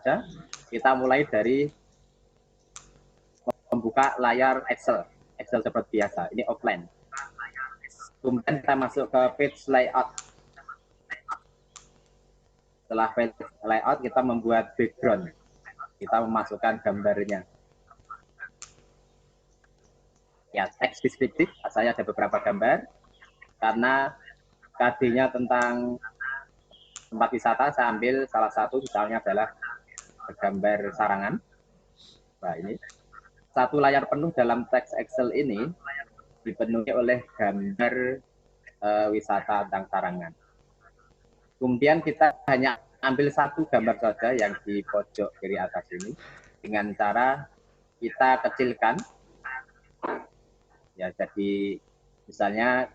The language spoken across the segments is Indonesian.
saja. Kita mulai dari membuka layar Excel seperti biasa. Ini offline. Kemudian kita masuk ke page layout. Setelah page layout, kita membuat background. Kita memasukkan gambarnya. Ya, teks deskriptif. Saya ada beberapa gambar. Karena KD-nya tentang tempat wisata, saya ambil salah satu, misalnya adalah gambar sarangan. Nah, ini. Satu layar penuh dalam teks Excel ini dipenuhi oleh gambar wisata tentang sarangan. Kemudian kita hanya ambil satu gambar saja yang di pojok kiri atas ini dengan cara kita kecilkan. Ya, jadi misalnya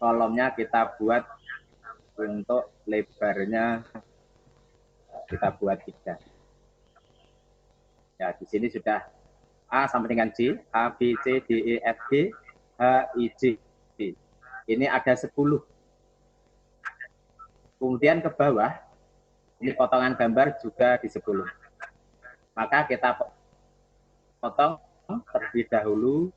kolomnya kita buat untuk lebarnya kita buat 3. Ya, di sini sudah A sampai dengan J, A, B, C, D, E, F, G, H, I, J. Ini ada 10. Kemudian ke bawah, ini potongan gambar juga di 10. Maka kita potong terlebih dahulu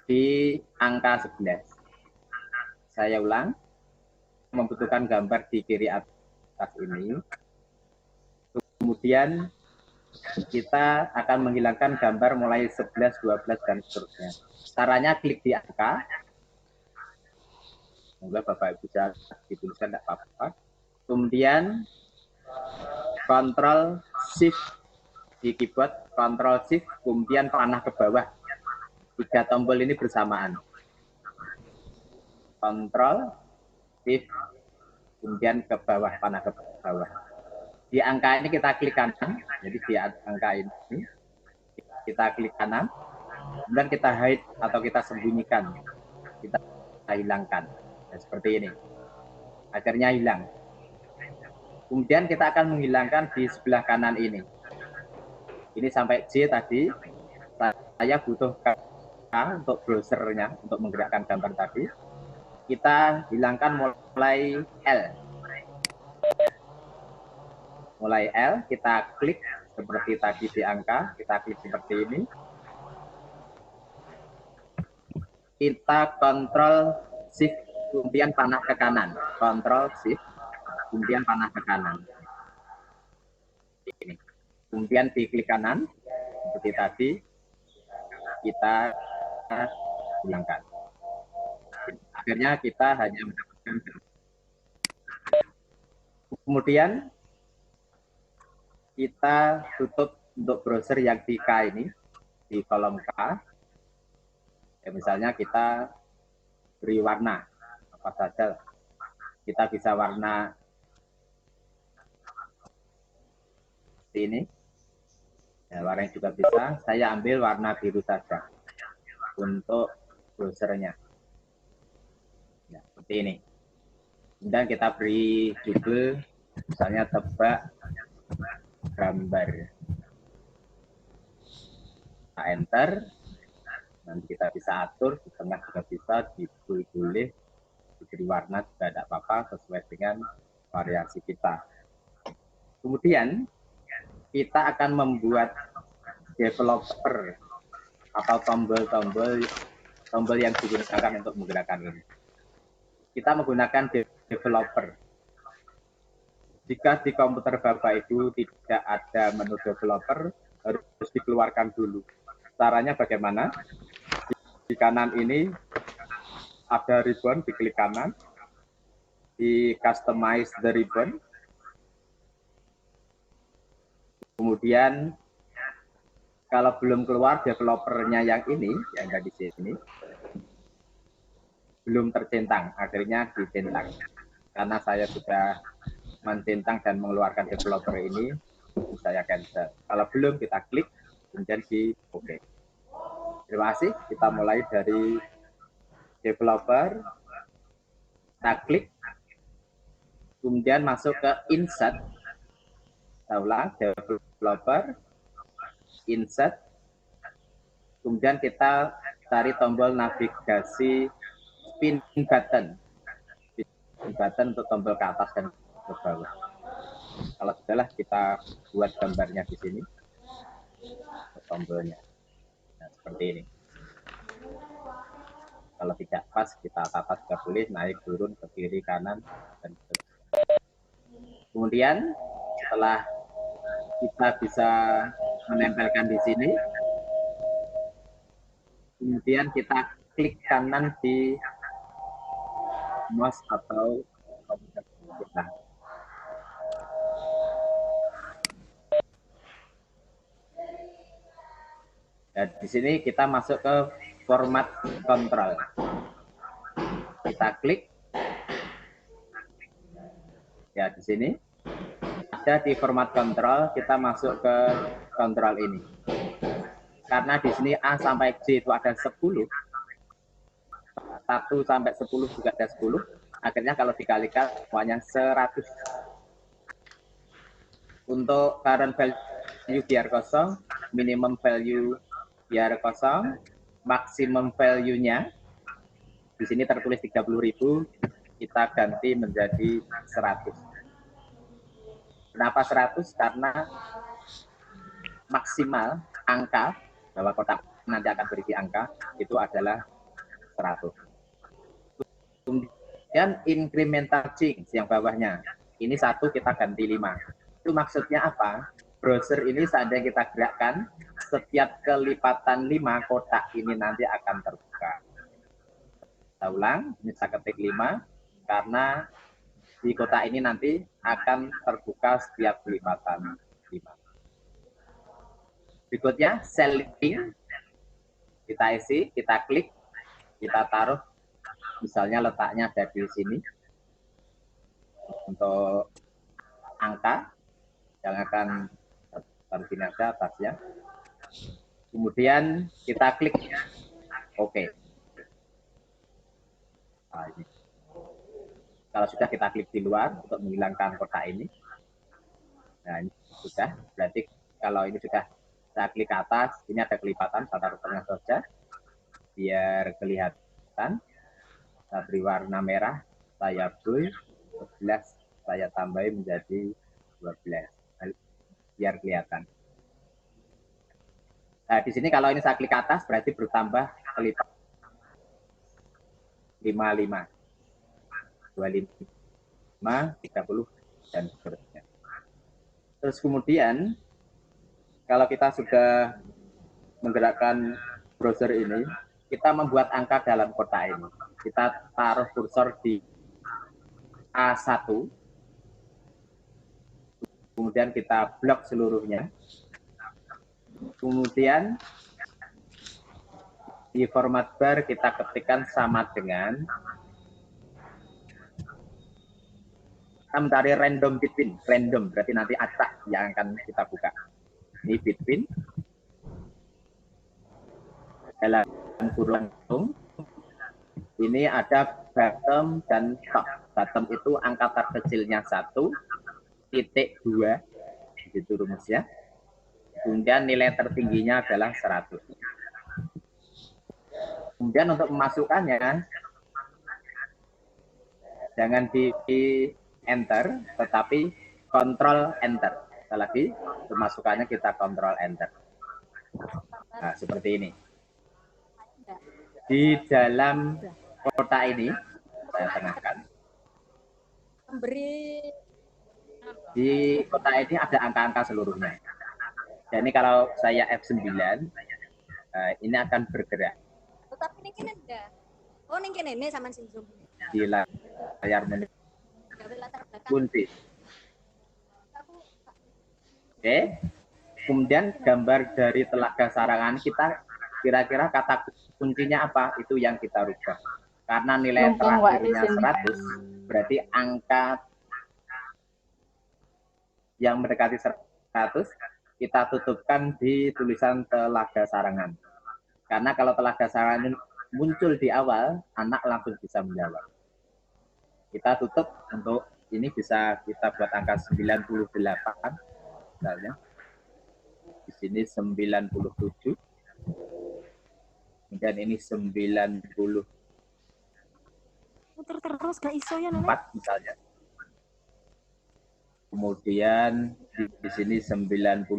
di angka 11. Saya ulang, membutuhkan gambar di kiri atas ini. Kemudian kita akan menghilangkan gambar mulai 11, 12, dan seterusnya. Caranya klik di angka. Semoga Bapak bisa dituliskan, tidak apa-apa. Kemudian Ctrl Shift di keyboard, Ctrl Shift, kemudian panah ke bawah. 3 tombol ini bersamaan. Ctrl Shift, kemudian ke bawah, panah ke bawah. Di angka ini kita klik kanan, jadi di angka ini kita klik kanan, kemudian kita hide atau kita sembunyikan, kita hilangkan. Nah, seperti ini. Akhirnya hilang. Kemudian kita akan menghilangkan di sebelah kanan ini. Ini sampai J tadi, saya butuh K untuk browsernya, untuk menggerakkan gambar tadi. Kita hilangkan mulai L. Mulai L, kita klik seperti tadi di angka, kita klik seperti ini. Kita Ctrl Shift, kemudian panah ke kanan. Ctrl Shift, kemudian panah ke kanan. Ini. Kemudian di klik kanan, seperti tadi, kita hilangkan. Akhirnya kita hanya mendapatkan. Kemudian kita tutup untuk browser yang di K ini, di kolom K. Ya, misalnya kita beri warna, apa saja. Kita bisa warna seperti ini. Ya, warnanya juga bisa. Saya ambil warna biru saja untuk browsernya. Ya, seperti ini. Kemudian kita beri judul, misalnya tebak gambar. Kita enter. Nanti kita bisa atur, di tengah juga bisa, boleh diberi warna juga tidak apa-apa, sesuai dengan variasi kita. Kemudian kita akan membuat developer atau tombol yang digunakan untuk menggerakkan ini. Kita menggunakan developer. Jika di komputer Bapak Ibu tidak ada menu developer, harus dikeluarkan dulu. Caranya bagaimana? Di kanan ini ada ribbon, diklik kanan, di customize the ribbon, kemudian kalau belum keluar developernya yang ini, yang ada di sini, belum tercentang, akhirnya dicentang. Karena saya sudah mencentang dan mengeluarkan developer ini, saya cancel. Kalau belum, kita klik, kemudian di OK. Terima kasih. Kita mulai dari developer, kita klik, kemudian masuk ke insert. Saya ulang, developer, insert, kemudian kita cari tombol navigasi spin button. Spin button untuk tombol ke atas dan ke bawah. Kalau sudahlah, kita buat gambarnya di sini, tombolnya. Nah, seperti ini. Kalau tidak pas, kita tata juga boleh, naik turun ke kiri kanan dan seterusnya. Kemudian setelah kita bisa menempelkan di sini, kemudian kita klik kanan di mouse atau komputer kita. Dan di sini kita masuk ke format kontrol. Kita klik. Ya, di sini ada di format kontrol, kita masuk ke kontrol ini. Karena di sini A sampai J itu ada 10, 1 sampai 10 juga ada 10, akhirnya kalau dikalikan semuanya 100. Untuk current value biar kosong, minimum value biar kosong, maksimum value-nya di sini tertulis 30.000, kita ganti menjadi 100. Kenapa 100? Karena maksimal angka bahwa kotak nanti akan berisi angka itu adalah 100. Kemudian incremental change yang bawahnya, ini 1 kita ganti 5. Itu maksudnya apa? Browser ini seandainya kita gerakkan, setiap kelipatan 5 kotak ini nanti akan terbuka. Kita ulang, ini saya ketik 5, karena di kotak ini nanti akan terbuka setiap kelipatan 5. Berikutnya, cell link. Kita isi, kita klik, kita taruh, misalnya letaknya ada di sini. Untuk angka yang akan taruh sini aja atasnya. Kemudian kita klik OK. Nah, ini. Kalau sudah, kita klik di luar untuk menghilangkan kotak ini. Nah, ini sudah. Berarti kalau ini sudah saya klik ke atas, ini ada kelipatan, saya taruh tengah saja biar kelihatan. Saya beri warna merah, saya bold 11, saya tambahin menjadi 12 biar kelihatan. Nah, di sini kalau ini saya klik ke atas berarti bertambah kelipatan 55, 25, 30 dan seterusnya. Terus kemudian kalau kita sudah menggerakkan browser ini, kita membuat angka dalam kotak ini. Kita taruh kursor di A1, kemudian kita blok seluruhnya. Kemudian di format bar kita ketikkan sama dengan, kita mencari random between. Random berarti nanti acak yang akan kita buka. Ini between dalam kurung. Ini ada bottom dan top. Bottom itu angka terkecilnya 1, titik 2, itu rumusnya. Kemudian nilai tertingginya adalah 100. Kemudian untuk memasukkannya, jangan di enter, tetapi kontrol enter. Sekali lagi, pemasukannya kita kontrol enter. Nah, seperti ini. Di dalam kotak ini, saya tengahkan. Di kotak ini ada angka-angka seluruhnya. Jadi kalau saya F9, ini akan bergerak. Tapi ini kan enggak. Oh, ini sama si Zoom. Di layar menu kunci. Oke. Kemudian gambar dari telaga sarangan kita, kira-kira kata kuncinya apa? Itu yang kita rubah. Karena nilai terakhirnya 100, berarti angka yang mendekati 100 kita tutupkan di tulisan telaga sarangan. Karena kalau telaga sarangan muncul di awal, anak langsung bisa menjawab. Kita tutup untuk ini, bisa kita buat angka 98 misalnya. Di sini 97. Kemudian ini 90. Terus gak iso ya, 4 misalnya. kemudian di sini 92,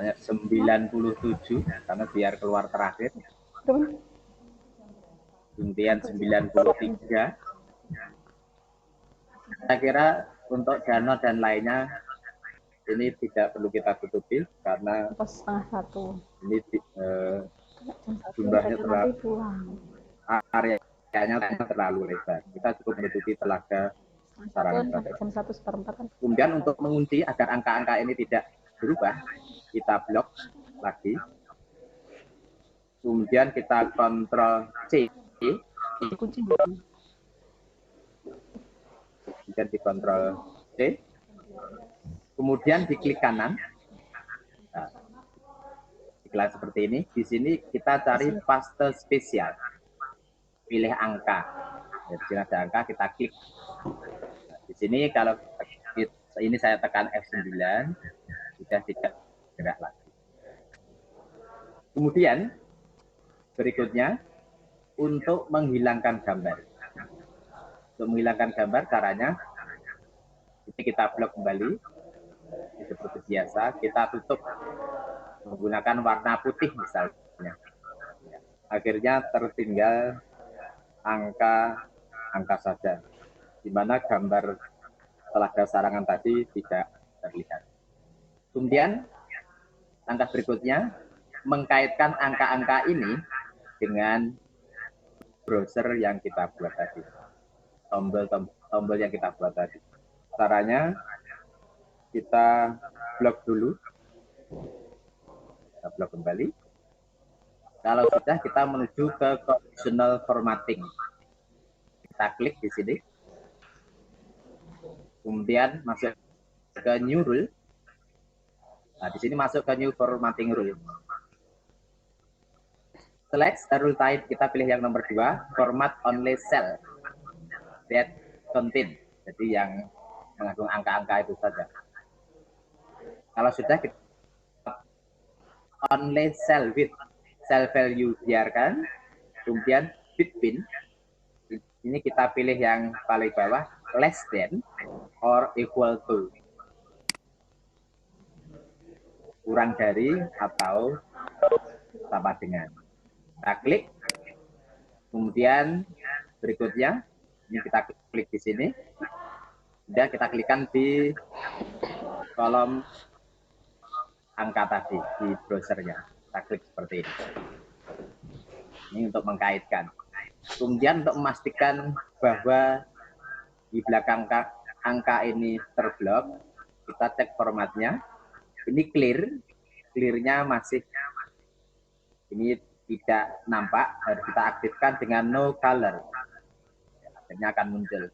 97 karena biar keluar terakhir, kemudian 93. Saya kira untuk dana dan lainnya ini tidak perlu kita tutupi karena ini jumlahnya areanya terlalu lebar. Kita cukup menutupi telaga sarangan. Kemudian untuk mengunci agar angka-angka ini tidak berubah, kita blok lagi. Kemudian kita kontrol C. Kemudian di kontrol C. Kemudian diklik kanan. Nah, diklik seperti ini. Di sini kita cari paste spesial. Pilih angka. Di sini ada angka, kita klik. Nah, di sini kalau ini saya tekan F9, sudah tidak gerak lagi. Kemudian berikutnya untuk menghilangkan gambar. Untuk menghilangkan gambar caranya ini kita blok kembali seperti biasa, kita tutup menggunakan warna putih misalnya. Akhirnya tertinggal angka saja, di mana gambar telaga sarangan tadi tidak terlihat. Kemudian langkah berikutnya mengkaitkan angka-angka ini dengan browser yang kita buat tadi, tombol yang kita buat tadi. Caranya kita blok dulu, kita blok kembali. Kalau sudah, kita menuju ke conditional formatting. Kita klik di sini, kemudian masuk ke new rule. Nah, di sini masuk ke new formatting rule. Select rule type, kita pilih yang nomor 2, format only cell that contain. Jadi yang mengandung angka-angka itu saja. Kalau sudah, kita only cell with cell value biarkan, kemudian between ini kita pilih yang paling bawah, less than or equal to, kurang dari atau sama dengan. Kita klik, kemudian berikutnya ini kita klik di sini, dan kita klikkan di kolom angka tadi di browsernya. Kita klik seperti ini. Ini untuk mengkaitkan. Kemudian untuk memastikan bahwa di belakang angka ini terblok, kita cek formatnya. Ini clear-nya masih ini tidak nampak, harus kita aktifkan dengan no color. Akhirnya akan muncul.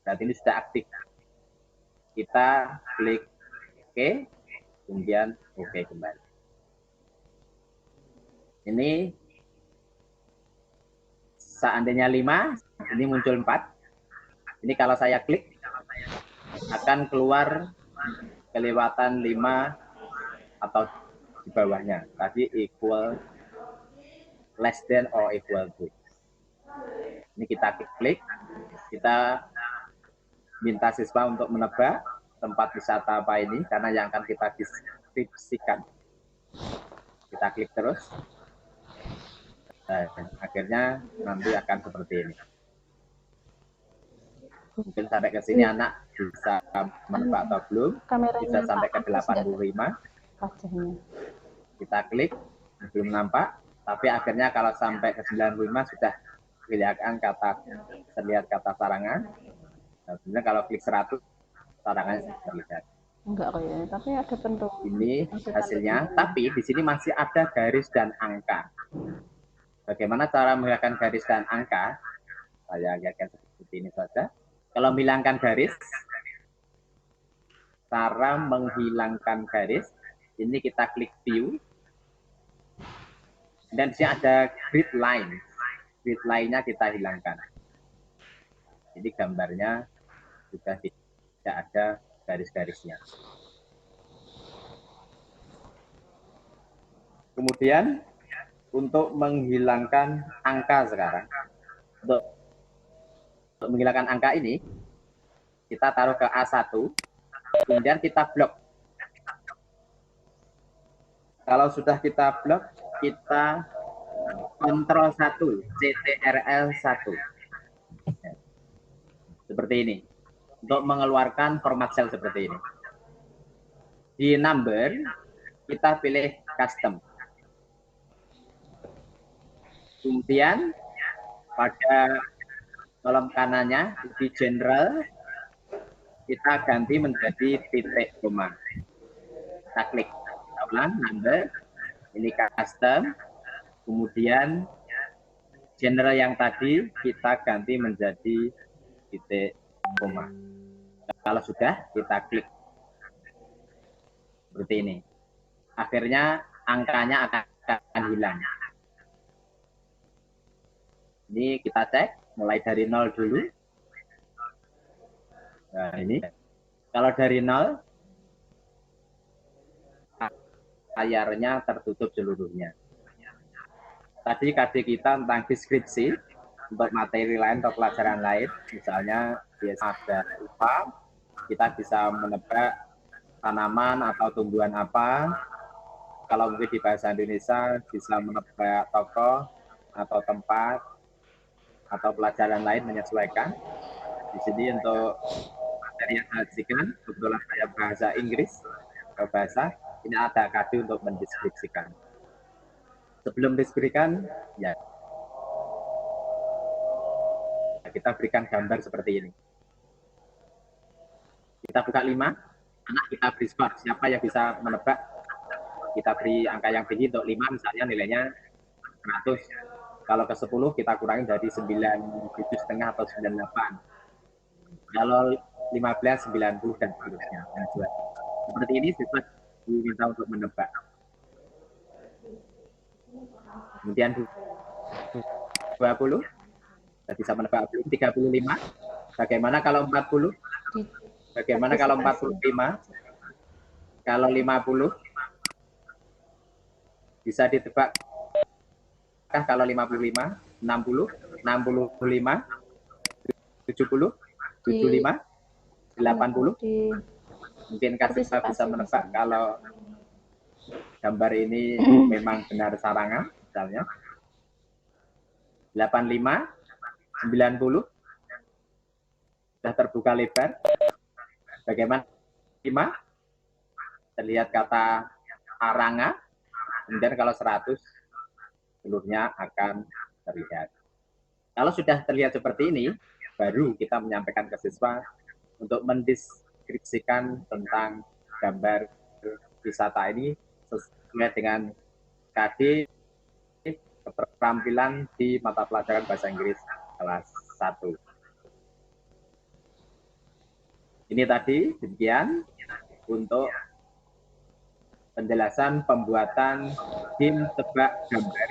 Berarti ini sudah aktif. Kita klik OK, kemudian OK kembali. Ini seandainya 5, ini muncul 4. Ini kalau saya klik, akan keluar kelewatan 5 atau di bawahnya. Tadi equal, less than or equal to. Ini kita klik, kita minta siswa untuk menebak tempat wisata apa ini, karena yang akan kita deskripsikan. Kita klik terus. Nah, akhirnya nanti akan seperti ini. Mungkin sampai ke sini anak bisa menebak atau belum, bisa sampai ke 85. Kita klik, belum nampak, tapi akhirnya kalau sampai ke 95 sudah terlihat kata sarangan. Nah, sebenarnya kalau klik 100, sarangannya terlihat. Enggak kayaknya, tapi ada bentuk. Ini hasilnya, tapi di sini masih ada garis dan angka. Bagaimana cara menghilangkan garis dan angka? Saya lihatkan seperti ini saja. Kalau menghilangkan garis, cara menghilangkan garis, ini kita klik view. Dan di sini ada grid line. Grid line-nya kita hilangkan. Ini gambarnya sudah tidak ada garis-garisnya. Kemudian untuk menghilangkan angka sekarang, untuk menghilangkan angka ini, kita taruh ke A1, kemudian kita blok. Kalau sudah kita blok, kita Ctrl 1, Ctrl 1. Seperti ini. Untuk mengeluarkan format sel seperti ini. Di number, kita pilih custom. Kemudian, pada kolom kanannya, di general, kita ganti menjadi titik koma. Kita klik. Ulang, number, ini custom. Kemudian, general yang tadi, kita ganti menjadi titik koma. Kalau sudah, kita klik seperti ini. Akhirnya angkanya akan hilang. Ini kita cek, mulai dari 0 dulu. Nah, ini. Kalau dari 0, layarnya tertutup seluruhnya. Tadi KD kita tentang deskripsi, untuk materi lain atau pelajaran lain, misalnya biasa ada IPA, kita bisa menebak tanaman atau tumbuhan apa. Kalau mungkin di bahasa Indonesia bisa menebak tokoh atau tempat atau pelajaran lain menyesuaikan. Di sini untuk materi yang saya sajikan, kebetulan saya bahasa Inggris atau bahasa, ini ada KD untuk mendeskripsikan. Sebelum deskripsikan, ya kita berikan gambar seperti ini. Kita buka 5, anak kita beri skor. Siapa yang bisa menebak? Kita beri angka yang tinggi untuk 5, misalnya nilainya 100. Kalau ke 10, kita kurangi dari 9,5 atau 98. Kalau 15, 90, dan seterusnya. Seperti ini, siswa diminta untuk menebak. Kemudian 20, kita bisa menebak 35. Bagaimana kalau 40? Bagaimana kalau 45? Kalau 50? Bisa ditebak kalau 55? 60? 65? 70? 75? 80? Mungkin Kak bisa menebak kalau gambar ini memang benar sarangan, misalnya. 85? 90? Sudah terbuka lebar. Bagaimana? 5? Terlihat kata aranga. Kemudian kalau 100, seluruhnya akan terlihat. Kalau sudah terlihat seperti ini, baru kita menyampaikan ke siswa untuk mendeskripsikan tentang gambar wisata ini sesuai dengan KD keterampilan di mata pelajaran bahasa Inggris kelas 1. Ini tadi demikian untuk penjelasan pembuatan game tebak gambar.